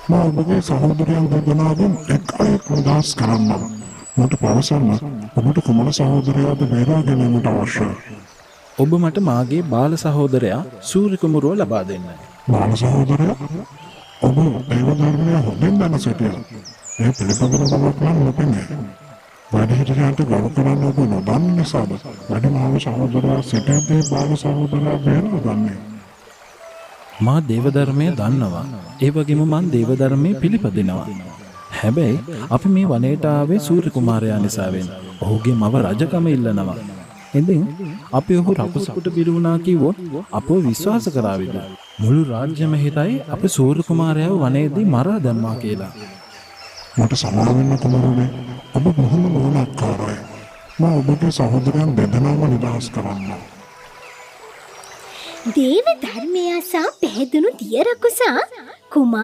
මා ඔබගේ සහෝදරයන් දෙදෙනාගෙන් එක් අයෙක් නිදහස් කරන්නම්. මට පවසන්න ඔබට කුමන සහෝදරයාද බේරා ගැනීමට අවශ්‍යයි? ඔබ මට මාගේ බාල සහෝදරයා සූර්ය කුමරුව ලබා දෙන්න. බාල සහෝදරයා? ඔබ දේව ධර්මය හොඳින් දැන සිටියා. ඒ පිළිපදින බවක් නම් නොපෙනේ. වැඩිහිටියන්ට ගරු කරන්න ඔබ නොදන්න නිසාද වැඩිමහල් සහෝදරයා සිටියදී බාල සහෝදරයා බේරා ගන්නේ? මා දේවධර්මය දන්නවා. ඒ වගේම මං දේවධර්මයේ පිළිපදිනවා. හැබැයි අපි මේ වනයේට ආවේ සූර්ය කුමාරයා නිසාවෙන්. ඔහුගේ මව රජකම ඉල්ලනවා. ඉතින් අපි ඔහු රකුසකට බිරි වුණා කිව්වොත් අපව විශ්වාස කරාවිද? මුළු රාජ්‍යම හිතයි අපි සූර්ය කුමාරයාව වනයේදී මරා දැම්මා කියලා. මට සමාව වෙන්න කුමරුනේ. ඔබ බොහොම නුවණක්කාරයි. මා ඔබගේ සහෝදරයන් දෙදෙනාම නිදහස් කරන්න. දේව ධර්මය සහ පැහැදුණු දිය රකුසා කුමා